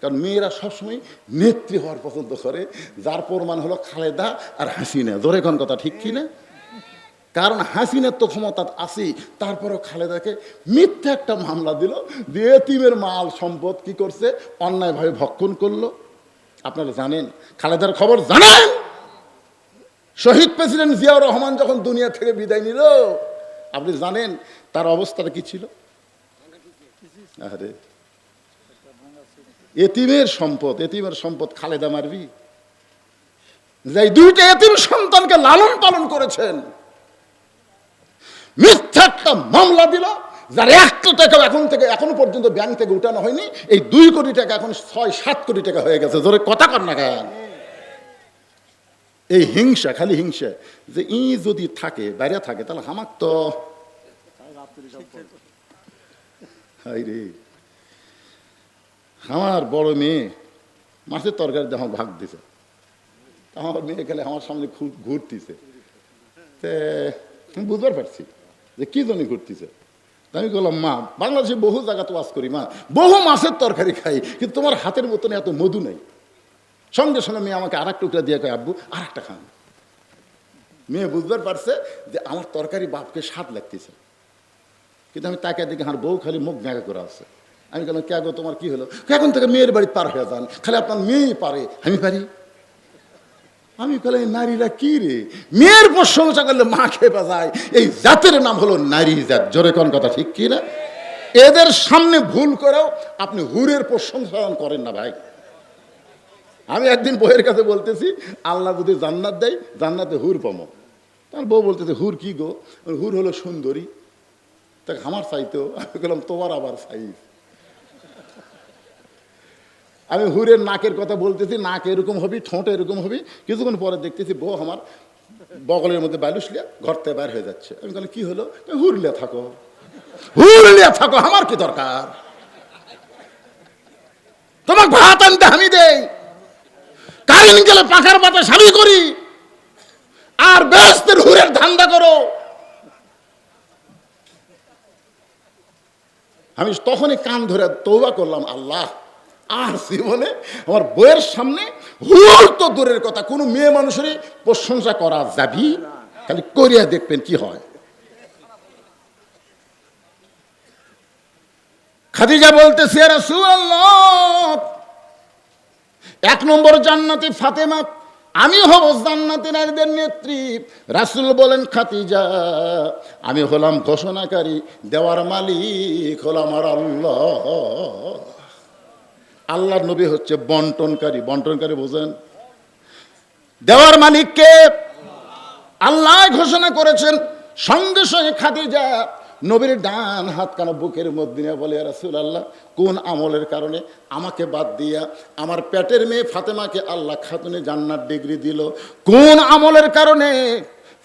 কারণ মেয়েরা সবসময় নেত্রী হওয়ার পছন্দ করে, যার প্রমাণ হলো খালেদা আর হাসিনা। জোরে কোন কথা ঠিক কি না? কারণ হাসিনার তো ক্ষমতা আছে, তারপরেও খালেদাকে মিথ্যা একটা মামলা দিল যে এতিমের মাল সম্পদ কি করছে, অন্যায়ভাবে ভক্ষণ করলো। আপনারা জানেন খালেদার খবর জানেন? শহীদ প্রেসিডেন্ট জিয়াউর রহমান যখন দুনিয়া থেকে বিদায় নিল, আপনি জানেন তার অবস্থাটা কি ছিল? আরে এতিমের সম্পদ খালেদা মারবি? যে দুইটা এতিম সন্তানকে লালন পালন করেছেন, মিথ্যা একটা মামলা দিল, যার 1 টাকা এখনো পর্যন্ত ব্যাংক থেকে উঠানো হয়নি। এই 2 কোটি টাকা এখন 6-7 কোটি টাকা হয়ে গেছে। জোরে কথা কর না কেন? এই হিংসা, খালি হিংসা, যে যদি থাকে বাইরে থাকে তাহলে হামাক তো রে। আমার বড় মেয়ে মাছের তরকারি আমার ভাগ দিছে, আমার মেয়ে খেলে আমার সামনে খুব ঘুরতেছে, আমি বুঝতে পারছি যে কি জন্য ঘুরতেছে। আমি বললাম, মা বাংলাদেশে বহু জায়গা তো বাস করি, মা বহু মাছের তরকারি খাই, কিন্তু তোমার হাতের মতন এত মধু নাই। সঙ্গে সঙ্গে মেয়ে আমাকে 1 টুকরা দিয়ে কয়, আব্বু আর একটা খান। মেয়ে বুঝতে পারছে যে আমার তরকারি বাপকে স্বাদ লাগতেছে, কিন্তু আমি তাকে দেখি আমার বউ খালি মুখ ব্যাঙ্গা করে আছে। আমি বললাম, কে গো তোমার কি হলো? এখন থেকে মেয়ের বাড়ি পার হয়ে যান, খালি আপনার মেয়েই পারে, আমি পারি? আমি বললাম, নারীরা কি রে, মেয়ের প্রশংসা করলে মা খেপে যায়। এই জাতের নাম হলো নারী জাত। জোরে কোন কথা ঠিক কি না? এদের সামনে ভুল করেও আপনি হুরের প্রশংসা করেন না ভাই। আমি একদিন বউয়ের কাছে বলতেছি, আল্লাহ যদি জান্নাত দেয়, জান্নাতে হুর পামো। তার বউ বলতেছে, হুর কি গো? হুর হলো সুন্দরী। তা আমার চাইতো। আমি বললাম, তোমার আবার সাইজ। আমি হুরের নাকের কথা বলতেছি, নাক এরকম হবি, ঠোঁট এরকম হবি। কিছুক্ষণ পরে দেখতেছি বউ আমার বগলের মধ্যে বালুসলিয়া ঘর থেকে বের হয়ে যাচ্ছে। আমি বললাম, কি হলো? হুরলিয়া থাকো, হুরলিয়া থাকো, আমার কি দরকার? তোমাকে ভাত আনতে আমি দেই, কারেন্ট গেলে পাখার পাতা স্বামী করি, আর বেহেশতের হুরের ধান্দা করো। আমি তখনই কান ধরে তওবা করলাম, আল্লাহ আর জীবনে আমার বইয়ের সামনে হুর তো দূরের কথা, কোনো মেয়ে মানুষেরই প্রশংসা করা যাবি, খালি করিয়া দেখবেন কি হয়। খাদিজা বলতেছে, ইয়া রাসূলুল্লাহ, 1 নম্বর জান্নাতি ফাতেমা, আমি হব জান্নাতি নারীদের নেত্রী। রাসূল বলেন, খাদিজা আমি হলাম ঘোষণাকারী, দেওয়ার মালিক হলো আমার আল্লাহ। আল্লাহর নবী হচ্ছে বন্টনকারী। বন্টনকারী বোঝেন? দেওয়ার মালিককে আল্লাহ ঘোষণা করেছেন। সঙ্গে সঙ্গে খাদিজা নবীর ডান হাত কানা বুকের মধ্যে নিয়ে বলে, ইয়া রাসূলুল্লাহ, কোন আমলের কারণে আমাকে বাদ দিয়া আমার পেটের মেয়ে ফাতেমাকে আল্লাহ খাতুনে জান্নাত ডিগ্রি দিল? কোন আমলের কারণে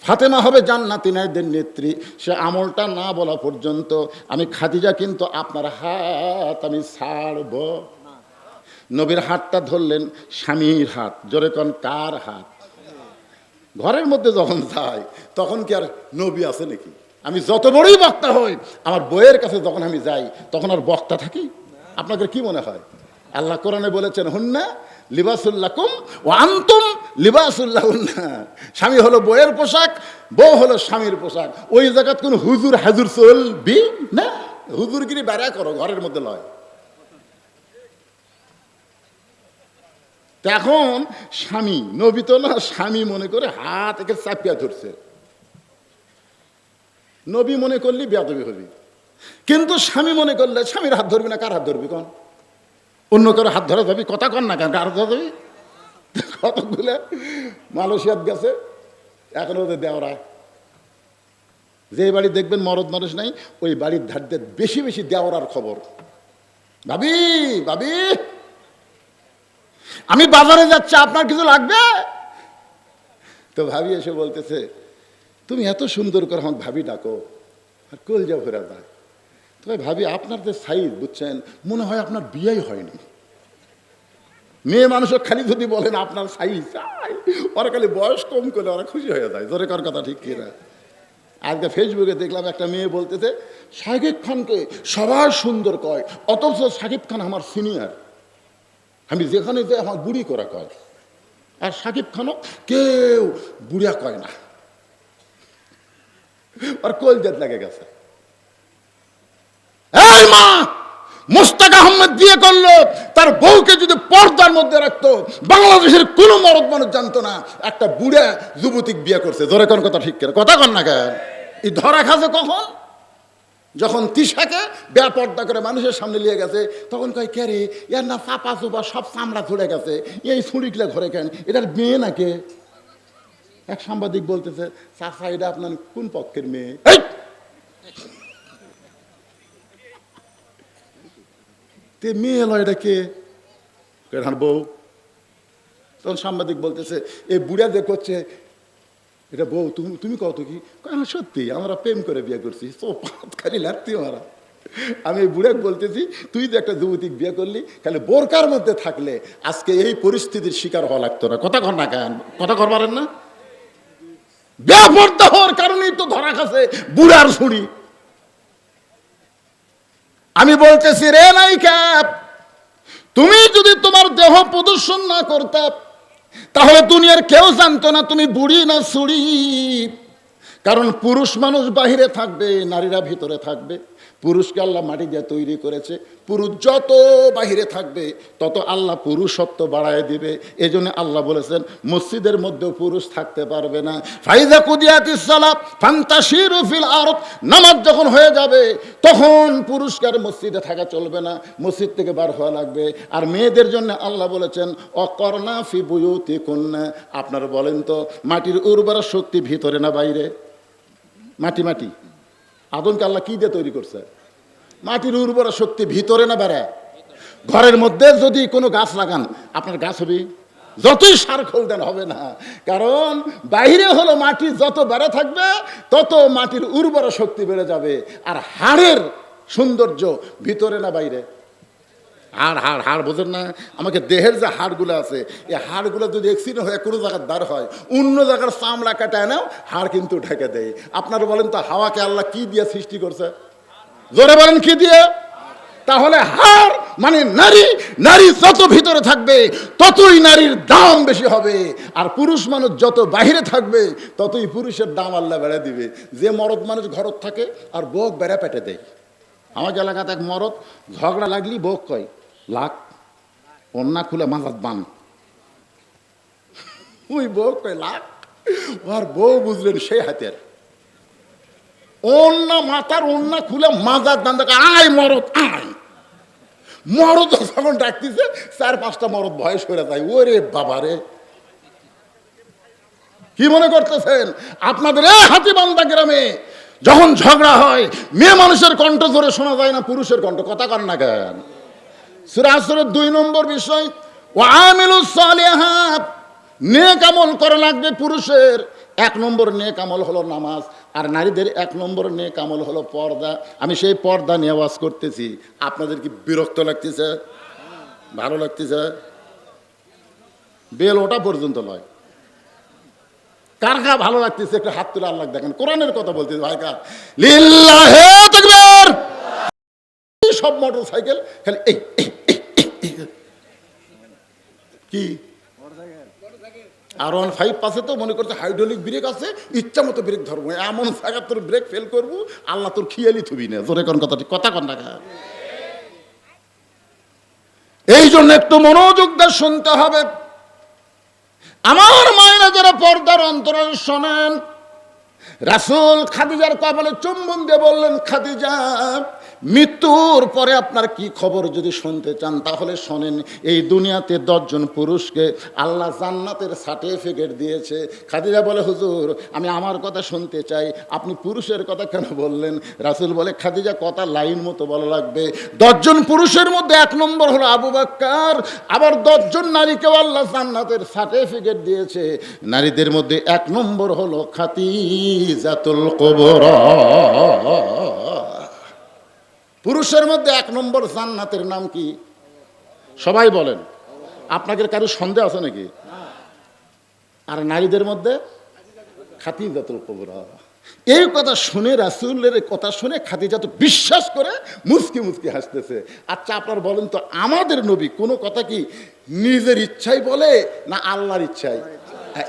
ফাতেমা হবে জান্নাতি নারীদের নেত্রী? সে আমলটা না বলা পর্যন্ত আমি খাদিজা কিন্তু আপনার হাত আমি ছাড়ব। নবীর হাতটা ধরলেন, স্বামীর হাত। জোরে কোন, কার হাত? ঘরের মধ্যে যখন যাই তখন কি আর নবী আছে নাকি? আমি যত বড়ই বক্তা হই, আমার বইয়ের কাছে যখন আমি যাই তখন আর বক্তা থাকি? আপনাদের কি মনে হয়? আল্লাহ কোরআনে বলেছেন, হুন্না লিবাসুল লাকুম ওয়া আনতুম লিবাসুল লাহুন্না। স্বামী হলো বইয়ের পোশাক, বউ হলো স্বামীর পোশাক। ওই জায়গায় কোনো হুজুর হাজুর চলবি না। হুজুরগিরি বেড়া করো, ঘরের মধ্যে লয়। এখন স্বামী, নবী তো না, স্বামী মনে করে হাত একে চাপিয়া ধরছে। নবী মনে করলি বেয়াদবি হবি, কিন্তু স্বামী মনে করলে স্বামীর হাত ধরবি না, কার হাত ধরবি? কন অন্য কারো হাত ধরা যাবি? কথা কন না কেন, কার হাত ধরবি? কতগুলো মালয়েশিয়াত গেছে, এখন ওদের দেওয়ারা, যে বাড়ি দেখবেন মরদ মানুষ নাই, ওই বাড়ির ধার দিয়ে বেশি বেশি দেওয়ার খবর। ভাবি, ভাবি আমি বাজারে যাচ্ছি, আপনার কিছু লাগবে? তো ভাবি এসে বলতেছে, তুমি এত সুন্দর করে আমাকে ভাবি ডাকো, আর কলজা ভরে যায়। তবে ভাবি আপনার যে সাইজ, বুঝছেন, মনে হয় আপনার বিয়েই হয়নি। মেয়ে মানুষও খালি যদি বলেন আপনার সাইজ, ওরা খালি বয়স কম করলে ওরা খুশি হয়ে যায়। জোরে কর কথা ঠিক কিনা? আজকে ফেসবুকে দেখলাম একটা মেয়ে বলতেছে, শাকিব খানকে সবাই সুন্দর কয়, অথচ শাকিব খান আমার সিনিয়র। আমি যেখানে যাই আমার বুড়ি করা কয়, আর সাকিব খানও কেউ বুড়িয়া কয় না, আর কলজাত লাগে গেছে। এই মা, মোস্তাক আহমেদ বিয়ে করলো, তার বউকে যদি পর্দার মধ্যে রাখতো বাংলাদেশের কোন মরদ মানুষ জানতো না একটা বুড়া যুবতী বিয়ে করছে। জোরে কোন কথা ঠিক করে কথা কন না কেন? এই ধরা খাসে কখন? যখন তিশাকে বেপর্দা করে মানুষের সামনে নিয়ে গেছে, তখন কয় কে রে, এর না চাপা চুপা সব চামড়া ছুড়ে গেছে, এই ছুরিকলে ঘরে কেন, এটার মেয়ে নাকি? এক সাংবাদিক বলতেছে, চাচা এটা আপনার কোন পক্ষের মেয়ে? মেয়ে এলো এটা কে? বউ। তখন সাংবাদিক বলতেছে, এই বুড়া যে করছে এটা বউ, তুমি কত কি? সত্যি আমরা প্রেম করে বিয়ে করছি, খালি লাগতি মারা। আমি এই বুড়াক বলতেছি, তুই যে একটা যুবতী বিয়ে করলি, খালি বোরকার মধ্যে থাকলে আজকে এই পরিস্থিতির শিকার হওয়া লাগতো না। কথা কর না কেন? কথা কর পারেন না? বেপর্দা হওয়ার কারণেই তো ধরা খাসে বুড়ার ছুরি। আমি বলতেছি রে নায়িকা, তুমি যদি তোমার দেহ প্রদর্শন না করতে, তাহলে দুনিয়ার কেউ জানতো না তুমি বুড়ি না ছুরি। কারণ পুরুষ মানুষ বাহিরে থাকবে, নারীরা ভিতরে থাকবে। পুরুষকে আল্লাহ মাটি দিয়ে তৈরি করেছে, পুরুষ যত বাহিরে থাকবে তত আল্লাহ পুরুষত্ব বাড়ায় দিবে। এজন্য আল্লাহ বলেছেন মসজিদের মধ্যেও পুরুষ থাকতে পারবে না। ফাইজা কুদিয়াতিস সালাত ফান্তাশিরু ফিল আরদ, নামাজ যখন হয়ে যাবে তখন পুরুষকে আর মসজিদে থাকা চলবে না, মসজিদ থেকে বার হওয়া লাগবে। আর মেয়েদের জন্য আল্লাহ বলেছেন অকরনা ফি বুয়ুতিকুন্না। আপনারা বলেন তো, মাটির উর্বরা শক্তি ভিতরে না বাইরে? মাটি মাটি আদমকে আল্লাহ কি দিয়ে তৈরি করছে? মাটির উর্বরা শক্তি ভিতরে না বাইরে? ঘরের মধ্যে যদি কোনো গাছ লাগান, আপনার গাছ হবে? যতই সার খোল দেন হবে না। কারণ বাইরে হলো মাটি যত বেড়ে থাকবে তত মাটির উর্বরা শক্তি বেড়ে যাবে। আর হাড়ের সৌন্দর্য ভিতরে না বাইরে? হাড় হাড় হাড় বোঝেন না? আমাকে দেহের যে হাড়গুলো আছে, এই হাড়গুলো যদি অ্যাক্সিডেন্ট হয়ে কোনো জায়গার দাঁড় হয়, অন্য জায়গার চামড়া কাটায় নাও, হাড় কিন্তু ঢেকে দেয়। আপনারা বলেন তো, হাওয়াকে আল্লাহ কি দিয়ে সৃষ্টি করছে? জোরে বলেন কি দিয়ে? তাহলে হাড় মানে নারী, নারী যত ভিতরে থাকবে ততই নারীর দাম বেশি হবে। আর পুরুষ মানুষ যত বাহিরে থাকবে ততই পুরুষের দাম আল্লাহ বেড়ে দিবে। যে মরদ মানুষ ঘরত থাকে আর বউক বেড়া পেটে দেয়। আমার এলাকাতে এক মরদ ঝগড়া লাগলি বউক কয় লাখ, অন্যা খুলে মাজাত বান। ওই বউ কয় লাখ, আর বউ বুঝলেন সেই হাতের অন্যা মাথার অন্যা খুলে মাজাত বান। আয় মরদ আয়। মরদ যখন ডাকতেছে 4-5টা মরদ ভয় সরে যায়। ওরে বাবারে, কি মনে করতেছেন আপনাদের এই হাতিবান্ধা গ্রামে যখন ঝগড়া হয় মেয়ে মানুষের কণ্ঠ ধরে শোনা যায় না পুরুষের কণ্ঠ? কথা কন না কেন? সূরা আসরের 2 নম্বর বিষয়, ওয়া আমিলুস সালিহাত, নেক আমল করা লাগবে পুরুষের। 1 নম্বর নেক আমল হলো নামাজ, আর নারীদের 1 নম্বর নেক আমল হলো পর্দা। আমি সেই পর্দা নিয়ে ওয়াজ করতেছি। আপনাদের কি বিরক্ত লাগতেছে? ভালো লাগতেছে? বেল ওটা পর্যন্ত নয়। কার কার ভালো লাগতেছে একটু হাত তুলে আল্লাহ দেখেন। কোরআনের কথা বলতেছে ভাই, কার? লিল্লাহি তাকবীর। সব মোটর সাইকেল খালি এই কি R15 পাশে তো মনে করছে হাইড্রোলিক ব্রেক আছে, ইচ্ছা মতো ব্রেক ধরবো, এমন জায়গা তোর ব্রেক ফেল করবো আল্লাহ তোর খিয়ালি থুবি না। জোরে কোন কথা, কথা কন না। এই জন্য একটু মনোযোগ দিয়ে শুনতে হবে। আমার মায়েরা যারা পর্দার অন্তরাল শোনেন, রাসূল খাদিজার কপালে চুম্বন দিয়ে বললেন, খাদিজা মৃত্যুর পরে আপনার কি খবর যদি শুনতে চান তাহলে শোনেন। এই দুনিয়াতে 10 জন পুরুষকে আল্লাহ জান্নাতের সার্টিফিকেট দিয়েছে। খাদিজা বলে, হুজুর আমি আমার কথা শুনতে চাই, আপনি পুরুষের কথা কেন বললেন? রাসূল বলে, খাদিজা কথা লাইন মতো বলা লাগবে। 10 জন পুরুষের মধ্যে 1 নম্বর হলো আবু বকর, আবার 10 জন নারীকেও আল্লাহ জান্নাতের সার্টিফিকেট দিয়েছে। নারীদের মধ্যে 1 নম্বর হলো খাদিজাতুল কুবরা। পুরুষের মধ্যে 1 নম্বর জান্নাতের নাম কি? সবাই বলেন। আপনাদের কারো সন্দেহ আছে নাকি? আর নারীদের মধ্যে খাদিজাতুল কুবরা। এই কথা শুনে, রাসূলের কথা শুনে খাদিজা তো বিশ্বাস করে মুচকি মুচকি হাসতেছে। আচ্ছা আপনার বলেন তো, আমাদের নবী কোনো কথা কি নিজের ইচ্ছাই বলে না আল্লাহর ইচ্ছাই?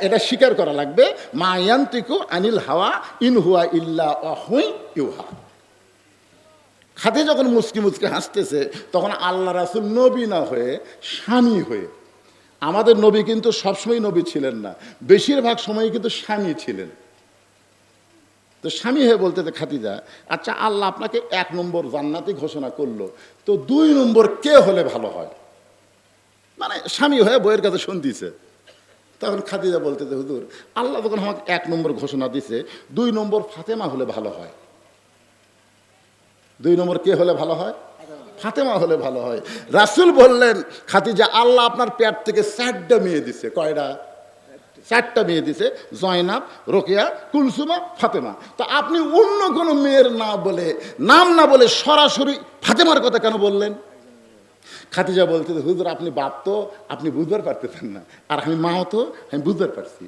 এটা স্বীকার করা লাগবে। মা ইয়ান্তিকু আনিল হাওয়া ইন হুয়া ইল্লা ওয়াহুই ইউহা। খাদিজা যখন মুচকি মুচকি হাসতেছে, তখন আল্লাহ রাসূল নবী না হয়ে স্বামী হয়ে, আমাদের নবী কিন্তু সবসময় নবী ছিলেন না, বেশিরভাগ সময় কিন্তু স্বামী ছিলেন। তো স্বামী হয়ে বলতে খাদিজা, আচ্ছা আল্লাহ আপনাকে 1 নম্বর জান্নাতি ঘোষণা করলো, তো 2 নম্বর কে হলে ভালো হয়? মানে স্বামী হয়ে বইয়ের কাছে শুনতেছে। তখন খাদিজা বলতে, হুজুর আল্লাহ যখন আমাকে 1 নম্বর ঘোষণা দিছে, 2 নম্বর ফাতেমা হলে ভালো হয়। 2 নম্বর কে হলে ভালো হয়? ফাতেমা হলে ভালো হয়। রাসূল বললেন, খাদিজা আল্লাহ আপনার পেট থেকে 4টা মেয়ে দিছে। কয়টা? 4টা মেয়ে দিছে, জয়নাব, রোকেয়া, কুলসুমা, ফাতেমা। তো আপনি অন্য কোনো মেয়ের নাম না বলে সরাসরি ফাতেমার কথা কেন বললেন? খাদিজা বলতে, হুজুর আপনি বাপ তো, আপনি বুঝবার পারতেছেন না, আর আমি মাও তো, আমি বুঝবার পারছি।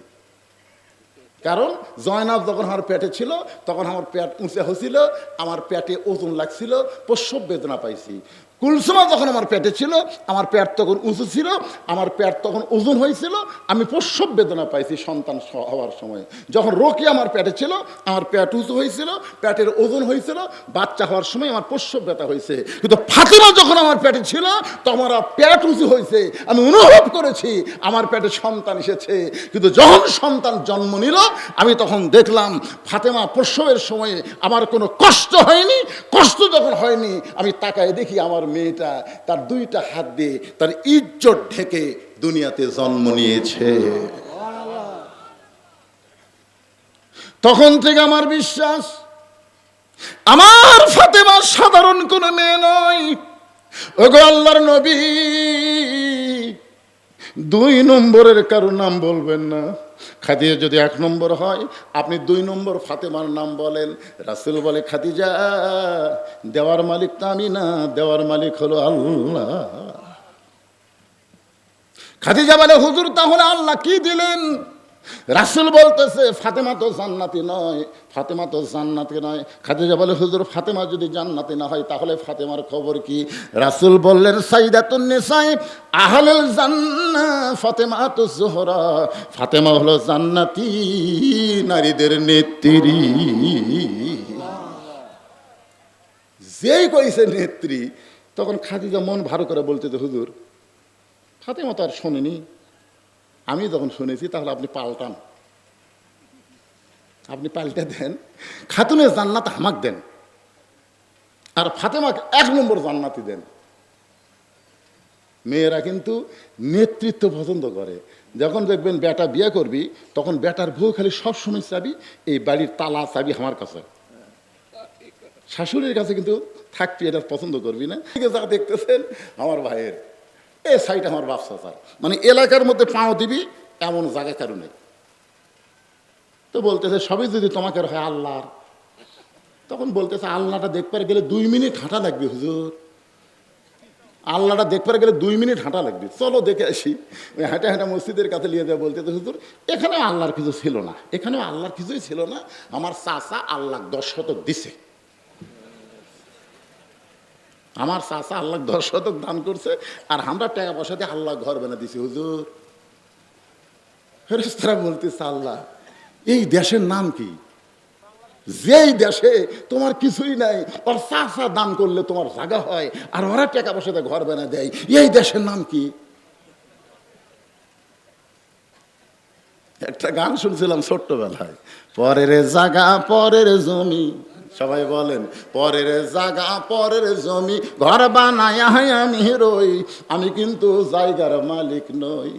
কারণ জয়নাব যখন আমার পেটে ছিল, তখন আমার পেট উঁচা হয়েছিল, আমার পেটে ওজন লাগছিল, প্রসব বেদনা পাইছি। কুলসুমা যখন আমার পেটে ছিল, আমার পেট তখন উঁচু ছিল, আমার পেট তখন ওজন হয়েছিল, আমি প্রসব বেদনা পাইছি সন্তান হওয়ার সময়। যখন রোকি আমার পেটে ছিল, আমার পেট উঁচু হয়েছিল, পেটের ওজন হয়েছিল, বাচ্চা হওয়ার সময় আমার প্রসব ব্যথা হয়েছে। কিন্তু ফাতিমা যখন আমার পেটে ছিল, তখন আমার পেট উঁচু হয়েছে, আমি অনুভব করেছি আমার পেটে সন্তান এসেছে। কিন্তু যখন সন্তান জন্ম নিল, আমি তখন দেখলাম ফাতেমা প্রসবের সময়ে আমার কোনো কষ্ট হয়নি। কষ্ট যখন হয়নি, আমি তাকায় দেখি আমার মেয়েটা তার 2টা হাত দিয়ে তার ইজ্জত ঢেকে দুনিয়াতে জন্ম নিয়েছে। তখন থেকে আমার বিশ্বাস, আমার ফাতেমা সাধারণ কোনো মেয়ে নয়। ওগো আল্লাহর নবী, 2 নম্বরের কারো নাম বলবেন না। খাদিজা যদি 1 নম্বর হয়, আপনি 2 নম্বর ফাতেমার নাম বলেন। রাসূল বলে, খাদিজা দেওয়ার মালিক তো আমি না, দেওয়ার মালিক হলো আল্লাহ। খাদিজা বলে, হুজুর তাহলে আল্লাহ কি দিলেন? রাসূল বলতেছে, ফাতেমা তো জান্নাতি নয়, ফাতেমা তো জান্নাতি নয়। খাদিজা বলে, হুজুর ফাতেমা যদি জান্নাতি না হয়, তাহলে ফাতেমার খবর কি? রাসূল বললেন, সাইয়্যিদাতুন নিসাই আহলুল জান্নাহ ফাতেমাতুজ জোহরা। ফাতেমা হলো জান্নাতি নারীদের নেত্রী। যেই কইছে নেত্রী, তখন খাদিজা মন ভালো করে বলতে, হুজুর ফাতেমা তো আর শোনেনি, আমি যখন শুনেছি, তাহলে আপনি পাল্টান, আপনি পাল্টে দেন, খাতুনের জান্নাত আমাক দেন, আর ফাতেমাকে 1 নম্বর জান্নাতি দেন। মেয়েরা কিন্তু নেতৃত্ব পছন্দ করে। যখন দেখবেন বেটা বিয়ে করবি, তখন বেটার বউ খালি সবসময় চাবি, এই বাড়ির তালা চাবি আমার কাছে, শাশুড়ির কাছে কিন্তু থাকবি, এটা পছন্দ করবি না। যা দেখতেছেন আমার ভাইয়ের এ সাইড আমার বাপসা স্যার, মানে এলাকার মধ্যে পাও দিবি এমন জায়গা কারো নেই। তো বলতেছে সবই যদি তোমাকে হয় আল্লাহর, তখন বলতেছে আল্লাহটা দেখবার গেলে 2 মিনিট হাঁটা লাগবে হুজুর, আল্লাহটা দেখবার গেলে 2 মিনিট হাঁটা লাগবে, চলো দেখে আসি। ওই হাঁটা হাঁটা মসজিদের কাছে নিয়ে যাওয়া বলতে, হুজুর এখানেও আল্লাহর কিছু ছিল না, এখানেও আল্লাহর কিছুই ছিল না, আমার চাচা আল্লাহ 10 শতক দিছে, আমার চাচা আল্লাহ 10 শতক দান করছে, আর আমরা টাকা পয়সা দিয়ে আল্লাহ ঘর বানা দিছি হুজুর। ফেরেশতারা বলতেছে, আল্লাহ এই দেশের নাম কি? যেই দেশে তোমার কিছুই নাই, ওর চাচা দান করলে তোমার জায়গা হয়, আর ওরা টাকা পয়সা দিয়ে ঘর বানা দেয়, এই দেশের নাম কি? একটা গান শুনছিলাম ছোট্টবেলায়, পরের জায়গা পরের জমি, সবাই বলেন পরের জায়গা পরের জমি, ঘর বানায় আমি রই, আমি কিন্তু জায়গার মালিক নই।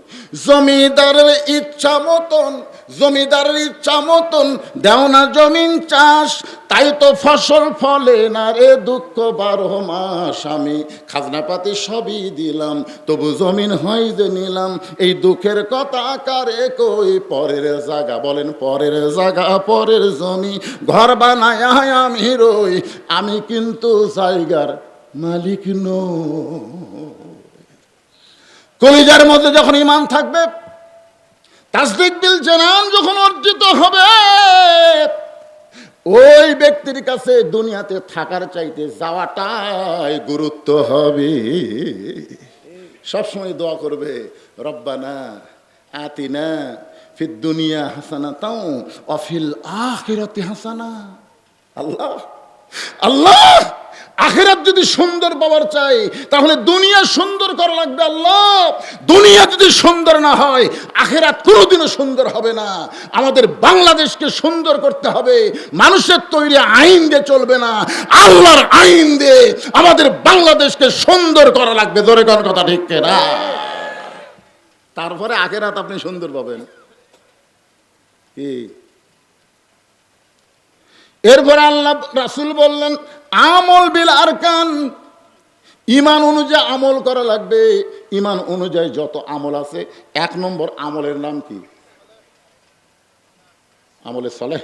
জমিদারের ইচ্ছা মতন, জমিদারের ইচ্ছা মতন দেও না জমিন চাষ, তাই তো ফসল ফলে না রে দুঃখ 12 মাস। আমি খাজনাপাতি সবই দিলাম, তবু জমিন হয় যে নিলাম, এই দুঃখের কথা কারে কই? পরের জায়গা বলেন পরের জায়গা পরের জমি, ঘর বানায় আমি রই, আমি কিন্তু জায়গার মালিক নই। কলিজার মধ্যে যখন ঈমান থাকবে, তাসদিক বিল জানান যখন অর্জিত হবে, ওই ব্যক্তির কাছে দুনিয়াতে থাকার চাইতে যাওয়াটাই গুরুত্ব হবে। সবসময় দোয়া করবে, রব্বানা আতিনা ফিদ দুনিয়া হাসানাতাও ওয়া ফিল আখিরাতি হাসানা। আল্লাহ আল্লাহ, আখিরাত যদি সুন্দর পাওয়ার চাই তাহলে দুনিয়া সুন্দর করা লাগবে। আল্লাহ, দুনিয়া যদি সুন্দর না হয় আখিরাত কোনোদিনও সুন্দর হবে না। আমাদের বাংলাদেশকে সুন্দর করতে হবে, মানুষের তৈরি আইন দিয়ে চলবে না, আল্লাহর আইন দিয়ে আমাদের বাংলাদেশকে সুন্দর করা লাগবে। জোরে কোন কথা ঠিক না? তারপরে আখিরাত আপনি সুন্দর পাবেন। কি এরপরে আল্লাহ রাসূল বললেন, আমল বিল আরকান, ঈমান অনুযায়ী আমল করা লাগবে। ঈমান অনুযায়ী যত আমল আছে, 1 নম্বর আমলের নাম কি? আমলে সলেহ।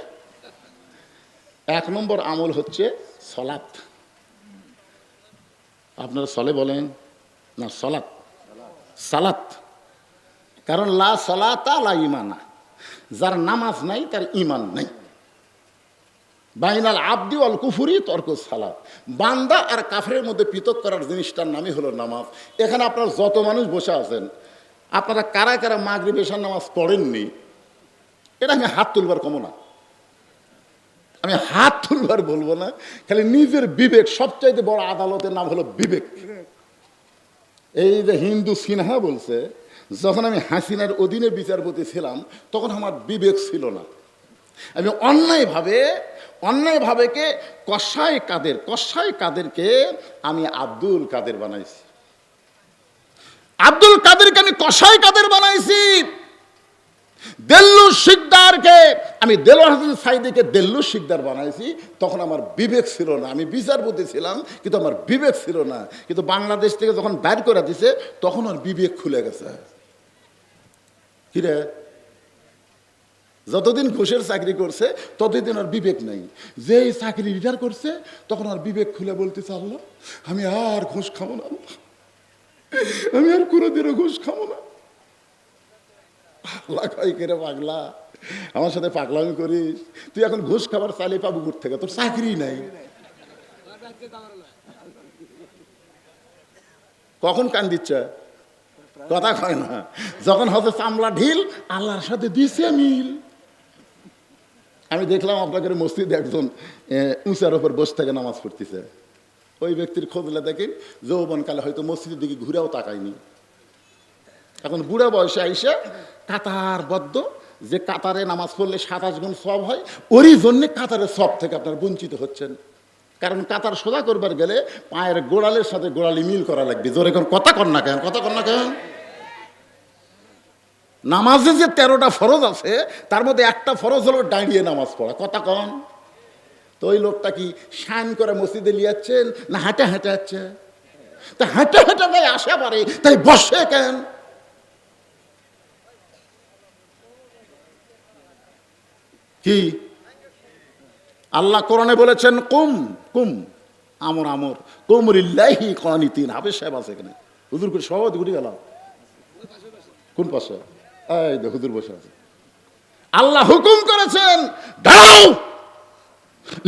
1 নম্বর আমল হচ্ছে সলাত। আপনারা সলে বলেন না? সলাত, সালাত। কারণ লা সলাতা লা ঈমানা, যার নামাজ নাই তার ঈমান নাই। বাইনাল আবদি ওয়াল কুফরি তরকুস সালাত, বান্দা আর কাফেরের মধ্যে পৃথক করার জিনিসটার নামই হলো নামাজ। এখানে আপনার যত মানুষ বসে আছেন, আপনারা কারা কারা মাগরিব এশার নামাজ পড়েননি? এটা আমি হাত তুলবার কমো না, আমি হাত তুলবার বলবো না, খালি নিজের বিবেক। সবচাইতে বড় আদালতের নাম হলো বিবেক। এই যে হিন্দু সিনহা বলছে, যখন আমি হাসিনার অধীনে বিচারপতি ছিলাম তখন আমার বিবেক ছিল না। আমি অন্যায়ভাবে কে কসাই কাদেরকে আমি আব্দুল কাদের বানাইছি। আব্দুল কাদেরকে আমি কসাই কাদের বানাইছি। দেল্লু শিকদারকে আমি দেলোয়ার হোসেন সাইদিকে দেল্লু শিকদার বানাইছি। তখন আমার বিবেক ছিল না, আমি বিচারপতি ছিলাম কিন্তু আমার বিবেক ছিল না। কিন্তু বাংলাদেশ থেকে যখন বাইর করে দিছে তখন ওর বিবেক খুলে গেছে। কিরে, যতদিন ঘুষের চাকরি করছে ততদিন আর বিবেক নাই। যেই চাকরি রিটায়ার করছে তখন আর বিবেক খুলে বলতেছে, আল্লাহ আমি আর ঘুষ খাবো না, আমি আর কোনোদিনও ঘুষ খাবো না। আল্লাহ কয়, কে রে পাগলা, আমার সাথে পাগলামি করিস? তুই এখন ঘুষ খাবার চাইলে পাবো কোথা থেকে? তোর চাকরি নাই। কখন কান দিচ্ছে, কথা কয় না। যখন হচ্ছে চামড়া ঢিল, আল্লাহর সাথে দিছে মিল। আমি দেখলাম আপনাদের মসজিদে একজন উঁচার ওপর বসে থেকে নামাজ পড়তেছে। ওই ব্যক্তির খোঁজলে দেখেন যৌবনকালে হয়তো মসজিদের দিকে ঘুরেও তাকায়নি। এখন বুড়া বয়সে আইসে কাতারবদ্ধ, যে কাতারে নামাজ পড়লে 27 গুণ সওয়াব হয়, ওরই জন্যে কাতারের সওয়াব থেকে আপনারা বঞ্চিত হচ্ছেন। কারণ কাতার সোজা করবার গেলে পায়ের গোড়ালের সাথে গোড়ালি মিল করা লাগবে। জোরে কোন কথা কন না কেন? কথা কন না কেন? নামাজে যে 13টা ফরজ আছে তার মধ্যে একটা ফরজ হলো দাঁড়িয়ে নামাজ পড়া। কথা কন। তো ওই লোকটা কি শান করে মসজিদে লিয়াচ্ছেন না হাঁটে হাঁটে যাচ্ছে? তা হাঁটে হাঁটে তাই আসা পারে, তাই বসে কেন? কি আল্লাহ কোরআনে বলেছেন, কুম কুম আমর আমর কুমরিল্লাহি কানিতিন। হাফেজ সাহেব আছে এখানে, হুজুর করে সভাপতি ঘুরে গেল। কোন পাশে? এই যে হুজুর বসে আছে। আল্লাহ হুকুম করেছেন, দাঁড়াও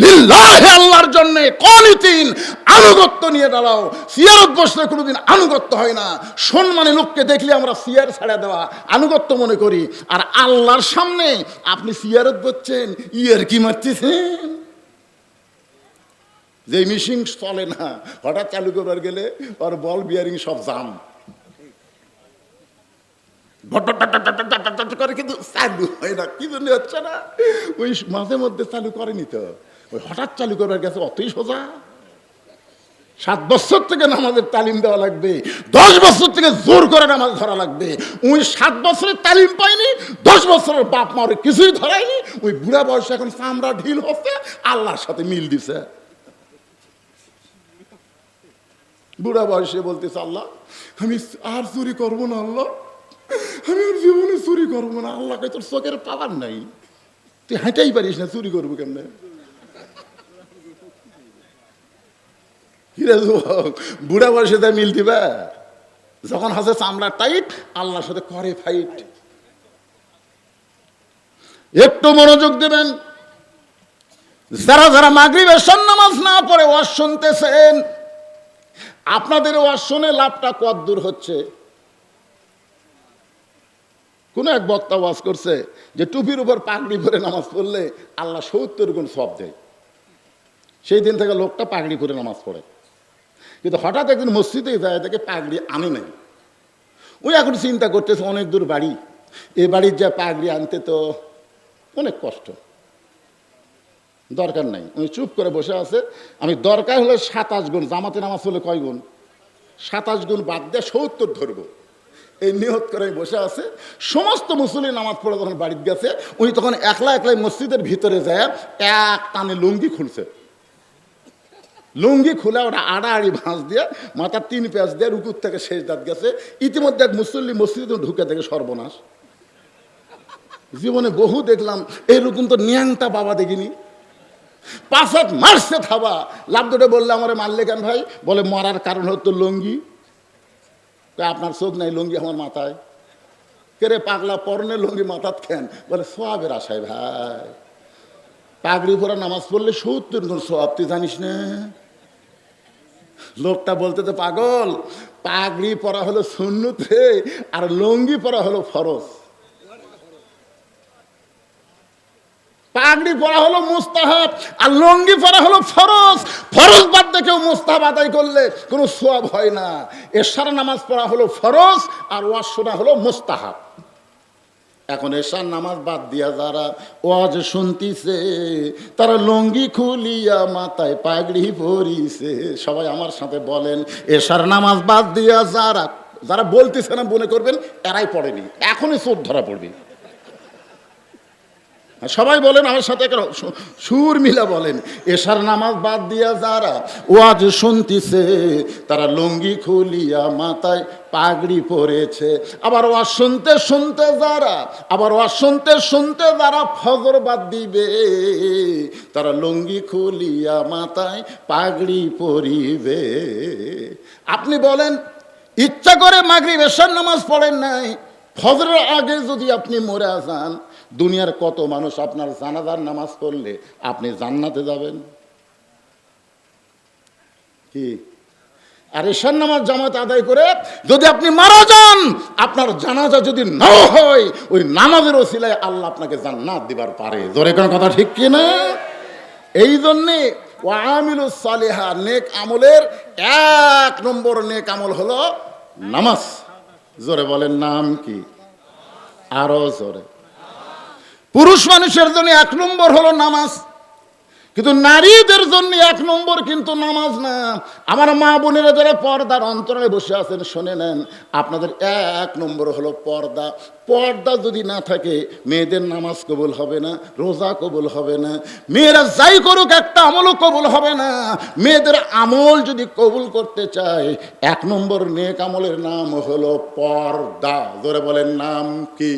লিল্লাহি, আল্লাহর জন্য কানিতিন, আনুগত্য নিয়ে দাঁড়াও। সিয়ারত বসলে কোনোদিন আনুগত্য হয় না। সম্মানে লোককে দেখলে আমরা সিয়ার ছাড়া দেওয়া আনুগত্য মনে করি, আর আল্লাহর সামনে আপনি সিয়ারত বসছেন, ইয়ার কি মারতেছেন? যে মিশিং চলে না, হঠাৎ চালু করবার গেলে ওর বল বিয়ারিং সব জাম করে, কিন্তু চালু হয় না। কি জন্য হচ্ছে না? ওই মাঝে মধ্যে চালু করেনি তো, ওই হঠাৎ চালু করবার গেছে। অতই সোজা। 7 বছর থেকে নামাজের তালিম দেওয়া লাগবে, 10 বছর থেকে জোর করে নামাজ ধরা লাগবে। ওই 7 বছরের তালিম পাইনি, 10 বছরের বাপ মারে কিছুই ধরায়নি। ওই বুড়া বয়সে এখন চামড়া ঢিল হচ্ছে, আল্লাহর সাথে মিল দিছে। বুড়া বয়সে বলতেছে, আল্লাহ আমি আর চুরি করবো না, আল্লাহ আমি আর জীবনে চুরি করবো না। আল্লাহ কয়, তোর চোখের পাওয়ার নাই, তুই হাঁটাই পারিস না, চুরি করবো কেমনে? বুড়া বয়সে তাই মিল দিবা? যখন হাসে চামড়া টাইট, আল্লাহর সাথে করে ফাইট। একটু মনোযোগ দেবেন। যারা যারা মাগরিব এশার নামাজ না পড়ে ওয়াজ শুনতেছেন, আপনাদের ওয়াজ শুনে লাভটা কতদূর হচ্ছে? কোন এক বক্তা ওয়াজ করছে যে টুপির উপর পাগড়ি পরে নামাজ পড়লে আল্লাহ 70 গুণ সওয়াব দেয়। সেই দিন থেকে লোকটা পাগড়ি পরে নামাজ পড়ে, কিন্তু হঠাৎ একদিন মসজিদে যায় দেখে পাগড়ি আনে নাই। ওই এখন চিন্তা করতেছে অনেক দূর বাড়ি, এ বাড়ির যা পাগড়ি আনতে তো অনেক কষ্ট, দরকার নাই। উনি চুপ করে বসে আছে। আমি দরকার হলে 27 গুণ, জামাতে নামাজ হলে কয় গুণ? 27 গুণ বাদ দিয়ে 70 ধরবো, এই নিয়ত করে বসে আছে। সমস্ত মুসলিম নামাজ পড়ে যখন বাড়িতে গেছে, উনি তখন একলা একলাই মসজিদের ভিতরে যায় এক টানে লুঙ্গি খুলছে। লুঙ্গি খুলে ওটা আড়াআড়ি ভাঁজ দিয়ে মাথার 3 প্যাঁচ দিয়ে রুকুর থেকে শেষ দাঁত গেছে। ইতিমধ্যে এক মুসল্লি মসজিদে ঢুকে থেকে সর্বনাশ। জীবনে বহু দেখলাম, এইরকম তো ন্যাংটা বাবা দেখিনি। 5 হাত মারছে থাবা, লাভ দুটো বললে আমারে মারলে কেন ভাই? বলে মরার কারণ হতো লুঙ্গি। আপনার চোখ নাই, লুঙ্গি আমার মাথায়। কেরে পাগলা, পরনে লুঙ্গি মাথাত কেন? বলে সোয়াবের আশায় ভাই। পাগড়ি পরা নামাজ পড়লে 70 গুণ সোয়াব, তুই জানিস না? লোকটা বলতে তো পাগল, পাগড়ি পরা হলো সুন্নত রে, আর লুঙ্গি পরা হলো ফরজ। পাগড়ি পরা হলো মুস্তাহাব আর লুঙ্গি পরা হলো ফরজ। ফরজ বাদ দিয়ে কেউ মুস্তাহাব আদায় করলে কোনো সোয়াব হয় না। এশার নামাজ পড়া হলো ফরজ আর ওয়াজ শোনা হলো মুস্তাহাব। এখন এশার নামাজ বাদ দিয়া যারা ওয়াজ শুনতিছে, তারা লুঙ্গি খুলিয়া মাথায় পাগড়ি পরিছে। সবাই আমার সাথে বলেন, এশার নামাজ বাদ দিয়া যারা যারা বলতেছে না মনে করবেন এরাই পড়েনি, এখনই চোর ধরা পড়বে। সবাই বলেন আমার সাথে, সুর মিলা বলেন, এশার নামাজ বাদ দিয়া যারা ওয়াজ শুনতিছে, তারা লুঙ্গি খুলিয়া মাথায় পাগড়ি পরেছে। আবার ওয়াজ শুনতে শুনতে যারা ফজর বাদ দিবে, তারা লুঙ্গি খুলিয়া মাথায় পাগড়ি পরিবে। আপনি বলেন, ইচ্ছা করে মাগরিব এশার নামাজ পড়েন নাই, ফজরের আগে যদি আপনি মরে যান, দুনিয়ার কত মানুষ আপনার জানাজার নামাজ পড়লে আপনি জান্নাতে যাবেন কি? আর এশার নামাজ জামাত আদায় করে যদি আপনি মারা যান, আপনার জানাজা যদি নাও হয়, ওই নামাজের ওসিলায় আল্লাহ আপনাকে জান্নাত দিবার পারে। জোরে কোন কথা ঠিক কি না? এই জন্যে ওয়ামিলুস সালিহা, নেক আমলের 1 নম্বর নেক আমল হলো নামাজ। জোরে বলেন, নাম কি? আরো জোরে। পুরুষ মানুষের জন্য 1 নম্বর হলো নামাজ, কিন্তু নারীদের জন্য 1 নম্বর কিন্তু নামাজ না। আমার মা বোনেরা যারা পর্দার অন্তরালে বসে আছেন, শুনে নেন, আপনাদের 1 নম্বর হলো পর্দা। পর্দা যদি না থাকে, মেয়েদের নামাজ কবুল হবে না, রোজা কবুল হবে না, মেয়েরা যাই করুক একটা আমলও কবুল হবে না। মেয়েদের আমল যদি কবুল করতে চায়, 1 নম্বর নেক আমলের নাম হলো পর্দা। জোরে বলেন, নাম কি?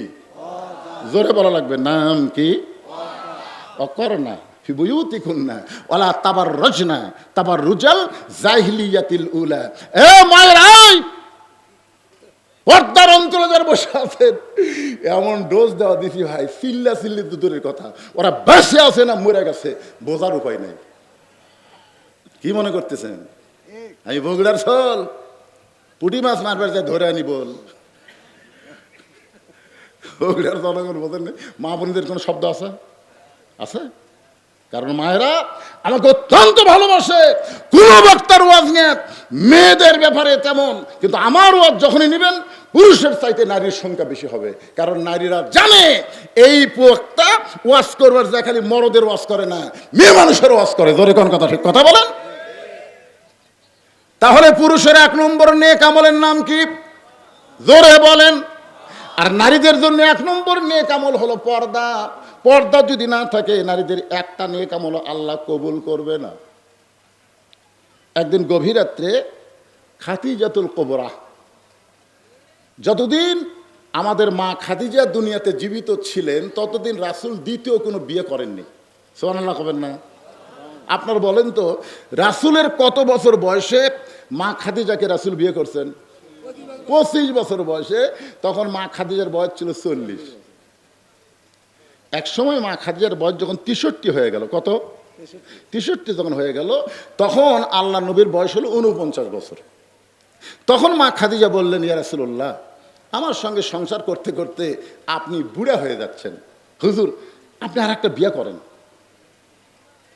জোরে বলা লাগবে, নাম কি? অকরনা ফি বুয়ুতিকুন্না ওয়ালা তাবাররুজনা তাবাররুজাল জাহিলিয়াতিল উলা। এ মায়েরা, পর্দার অন্তরে যারা বসে আছেন, এমন ডোজ দেওয়া দিছি ভাই, চিল্লা চিল্লি তো দূরের কথা, ওরা বেঁচে আছে না মরে গেছে বোঝার উপায় নেই। কি মনে করতেছেন আমি বগুড়ার ছল? পুঁটি মাছ মারবার যায় ধরে আনি বল? বগুড়ার জনগণ বোঝেন না? মা বোনদের কোনো শব্দ আছে? আছে? কারণ মায়েরা আমাকে অত্যন্ত ভালোবাসে। কোন বক্তার ওয়াজ নিয়ে মেয়েদের ব্যাপারে তেমন, কিন্তু আমার ওয়াজ যখনই নেবেন, পুরুষের চাইতে নারীর সংখ্যা বেশি হবে। কারণ নারীরা জানে এই বক্তা ওয়াজ করবার যায় খালি মরদের ওয়াজ করে না, মেয়ে মানুষের ওয়াজ করে। জোরে কোন কথা ঠিক কথা বলেন? তাহলে পুরুষের 1 নম্বর নেক আমলের নাম কি? জোরে বলেন। আর নারীদের জন্য 1 নম্বর নেক আমল হলো পর্দা। পর্দা যদি না থাকে, নারীদের একটা নেক আমল আল্লাহ কবুল করবে না। একদিন গভীর রাত্রে খাদিজাতুল কুবরা, যতদিন আমাদের মা খাদিজা দুনিয়াতে জীবিত ছিলেন, ততদিন রাসূল দ্বিতীয় কোনো বিয়ে করেননি। সুবহানাল্লাহ কবেন না? আপনারা বলেন তো, রাসূলের কত বছর বয়সে মা খাদিজাকে রাসূল বিয়ে করছেন? 25 বছর বয়সে। তখন মা খাদিজার বয়স ছিল 40। এক সময় মা খাদিজার বয়স যখন 63 হয়ে গেল, কত? 63 যখন হয়ে গেল, তখন আল্লাহ নবীর বয়স হলো 49 বছর। তখন মা খাদিজা বললেন, ইয়া রাসূলুল্লাহ, আমার সঙ্গে সংসার করতে করতে আপনি বুড়া হয়ে যাচ্ছেন, হুজুর আপনি আর একটা বিয়ে করেন,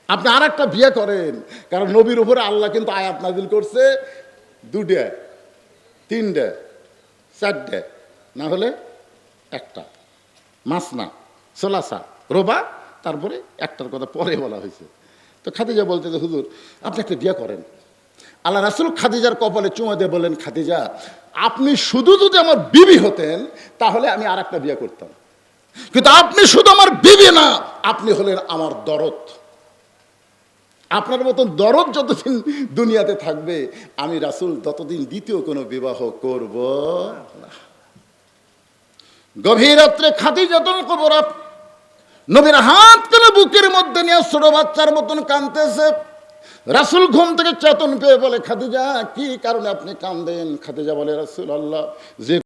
আপনি আর একটা বিয়ে করেন। কারণ নবীর উপরে আল্লাহ কিন্তু আয়াত নাজিল করছে 2টা 3টা 4টা, না হলে একটা, মাসনা সোলাসা রোবা, তারপরে একটার কথা পরে বলা হয়েছে। তো খাদিজা বলতে যে হুজুর আপনি একটা বিয়ে করেন। আল্লাহ রাসূল খাদিজার কপালে চুমা দিয়ে বললেন, খাদিজা আপনি শুধু যদি আমার বিবি হতেন তাহলে আমি আর একটা বিয়ে করতাম, কিন্তু আপনি শুধু আমার বিবি না, আপনি হলেন আমার দরদ। আপনার মতন দরদ যতদিন দুনিয়াতে থাকবে, আমি রাসূল ততদিন দ্বিতীয় কোনো বিবাহ করব না। গভীর রাত্রে খাদিজাতুল কুবরা নবীর হাত তুলে বুকের মধ্যে নিয়ে ছোট বাচ্চার মতন কাঁদতেছে। রাসূল ঘুম থেকে চেতন পেয়ে বলে, খাদিজা কি কারণে আপনি কাঁদেন? খাদিজা বলে, রাসূলুল্লাহ যে